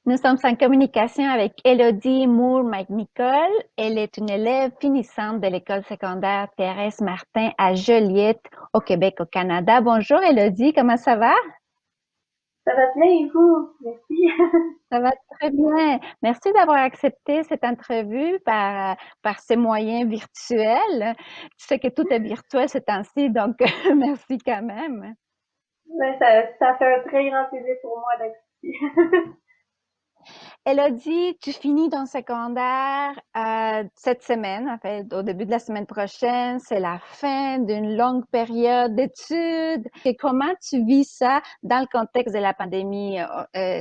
Nous sommes en communication avec Élodie Moore-McNicol. Elle est une élève finissante de l'école secondaire Thérèse Martin à Joliette, au Québec, au Canada. Bonjour Élodie, comment ça va? Ça va bien et vous? Merci. Ça va très bien. Merci d'avoir accepté cette entrevue par ces moyens virtuels. Tu sais que tout est virtuel ces temps-ci, donc merci quand même. Ben, ça fait un très grand plaisir pour moi d'être ici. Élodie, tu finis ton secondaire cette semaine, en fait, au début de la semaine prochaine. C'est la fin d'une longue période d'études. Et comment tu vis ça dans le contexte de la pandémie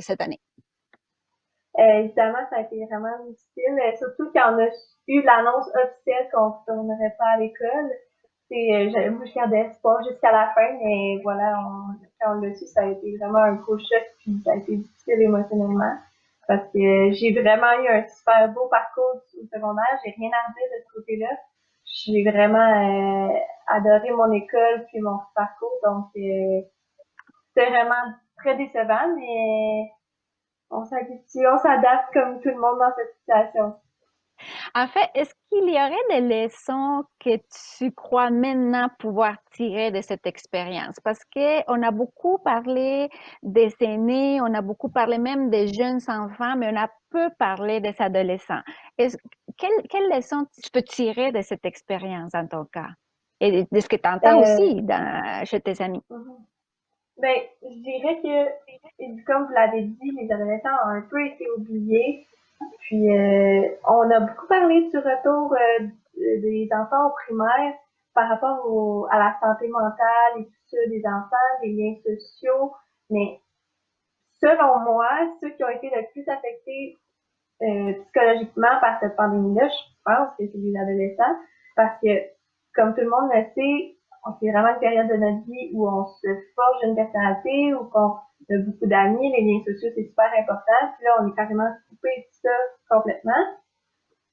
cette année? Évidemment, ça a été vraiment difficile, surtout quand on a eu l'annonce officielle qu'on ne retournerait pas à l'école. Moi, je gardais espoir jusqu'à la fin, mais voilà, quand on l'a su, ça a été vraiment un gros choc, puis ça a été difficile émotionnellement. Parce que j'ai vraiment eu un super beau parcours au secondaire, j'ai rien à redire de ce côté-là. J'ai vraiment adoré mon école puis mon parcours, donc c'était vraiment très décevant, mais on s'habitue, on s'adapte comme tout le monde dans cette situation. En fait, est-ce qu'il y aurait des leçons que tu crois maintenant pouvoir tirer de cette expérience? Parce que on a beaucoup parlé des aînés, on a beaucoup parlé même des jeunes enfants, mais on a peu parlé des adolescents. Est-ce, quelle leçon tu peux tirer de cette expérience dans ton cas? Et de ce que tu entends Euh, aussi chez tes amis? mhm. Ben, je dirais que, comme vous l'avez dit, les adolescents ont un peu été oubliés. Puis, on a beaucoup parlé du retour des enfants au primaire par rapport à la santé mentale et tout ça des enfants, des liens sociaux. Mais selon moi, ceux qui ont été le plus affectés psychologiquement par cette pandémie-là, je pense que c'est les adolescents. Parce que, comme tout le monde le sait, c'est vraiment une période de notre vie où on se forge une personnalité, où on a beaucoup d'amis, les liens sociaux, c'est super important. Puis là, on est carrément coupé de ça complètement.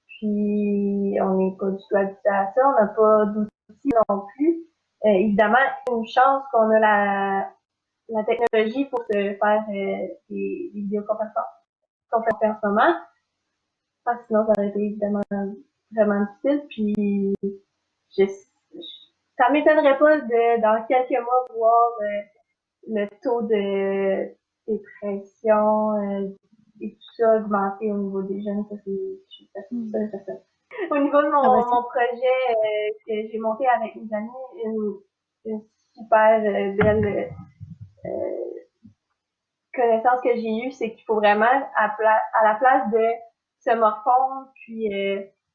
Puis, on n'est pas du tout habitué à ça. On n'a pas d'outils non plus. Évidemment, une chance qu'on a la technologie pour se faire des vidéoconférences en ce moment. Parce que sinon, ça aurait été évidemment vraiment difficile. Puis, je, ça m'étonnerait pas de, dans quelques mois, voir le taux de dépression et tout ça augmenter au niveau des jeunes. Ça, je suis Hmm. certaine. Au niveau de Ah, vas-y. mon projet que j'ai monté avec mes amis, une super belle connaissance que j'ai eue, c'est qu'il faut vraiment, à la place de se morfondre puis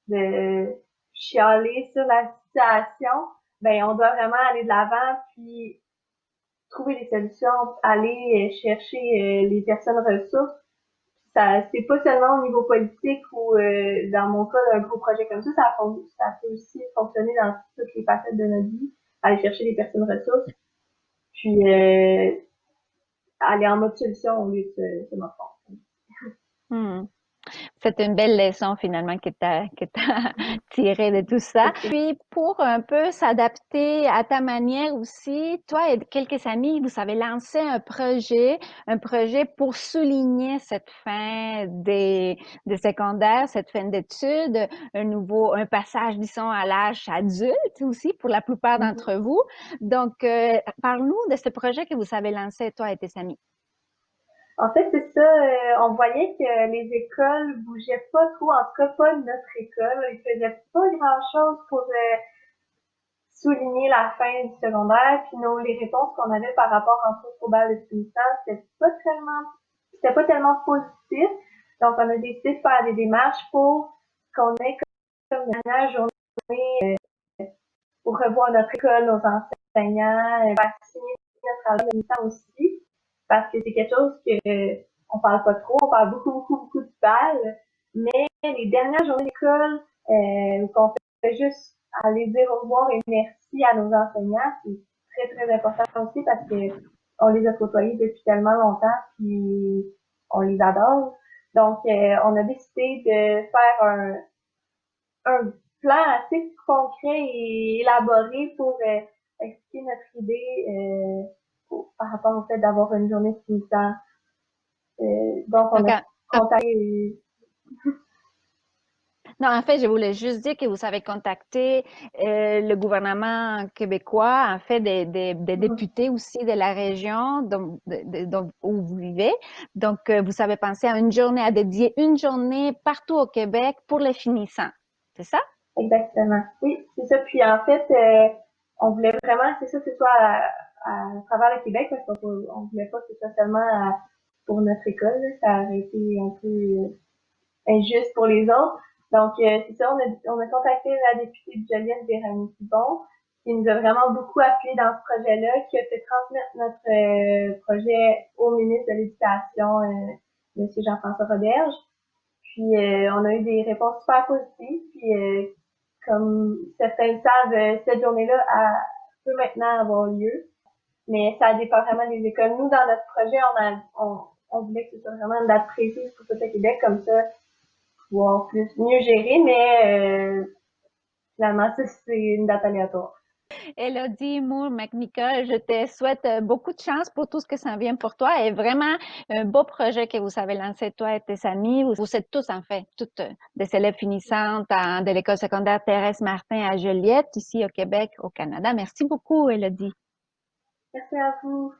de chialer sur la situation, ben on doit vraiment aller de l'avant puis trouver des solutions, aller chercher les personnes ressources. Ça, c'est pas seulement au niveau politique ou dans mon cas un gros projet comme ça peut aussi fonctionner dans toutes les facettes de notre vie, aller chercher des personnes ressources, puis aller en mode solution au lieu de se morfondre. Hmm. C'est une belle leçon finalement que t'as tirée de tout ça. Puis pour un peu s'adapter à ta manière aussi, toi et quelques amis, vous avez lancé un projet pour souligner cette fin des secondaires, cette fin d'études, un passage, disons, à l'âge adulte aussi pour la plupart d'entre Mm-hmm. vous. Donc, parle-nous de ce projet que vous avez lancé, toi et tes amis. En fait, c'est ça. On voyait que les écoles bougeaient pas trop, en tout cas pas notre école. Ils faisaient pas grand-chose pour souligner la fin du secondaire. Puis nous, les réponses qu'on avait par rapport entre autres au bal de finissant, c'était pas tellement positif. Donc, on a décidé de faire des démarches pour qu'on ait comme dernière journée pour revoir notre école, nos enseignants, vacciner notre travail de mi-temps aussi, parce que c'est quelque chose que on parle pas trop, on parle beaucoup du bal, mais les dernières journées d'école, qu'on fait juste aller dire au revoir et merci à nos enseignants, c'est très important aussi parce que on les a côtoyés depuis tellement longtemps, puis on les adore. Donc, on a décidé de faire un plan assez concret et élaboré pour expliquer notre idée par rapport au fait d'avoir une journée de finissant. Donc, on Donc, a contacter. Non, en fait, je voulais juste dire que vous avez contacté le gouvernement québécois, en fait, des députés aussi de la région où vous vivez. Donc, vous avez pensé à une journée, à dédier une journée partout au Québec pour les finissants. C'est ça? Exactement. Oui, c'est ça. Puis en fait, on voulait vraiment, c'est ça, que ce soit à travers le Québec, parce qu'on voulait pas que ce soit seulement pour notre école. Là. Ça aurait été un peu injuste pour les autres. Donc, c'est ça, on a contacté la députée de Joliette, Véronique Dubon, qui nous a vraiment beaucoup appuyé dans ce projet-là, qui a fait transmettre notre projet au ministre de l'Éducation, M. Jean-François Roberge. Puis, on a eu des réponses super positives. Puis, comme certains le savent, cette journée-là peut maintenant avoir lieu. Mais ça dépend vraiment des écoles. Nous, dans notre projet, on voulait que ce soit vraiment une date précise pour tout le Québec, comme ça, pouvoir mieux gérer, mais finalement, ça, c'est une date aléatoire. Elodie Moore McNichol, je te souhaite beaucoup de chance pour tout ce que ça vient pour toi et vraiment un beau projet que vous avez lancé, toi et tes amis. Vous êtes tous, en fait, toutes des élèves finissantes de l'école secondaire Thérèse Martin à Joliette, ici au Québec, au Canada. Merci beaucoup, Elodie. Merci à vous.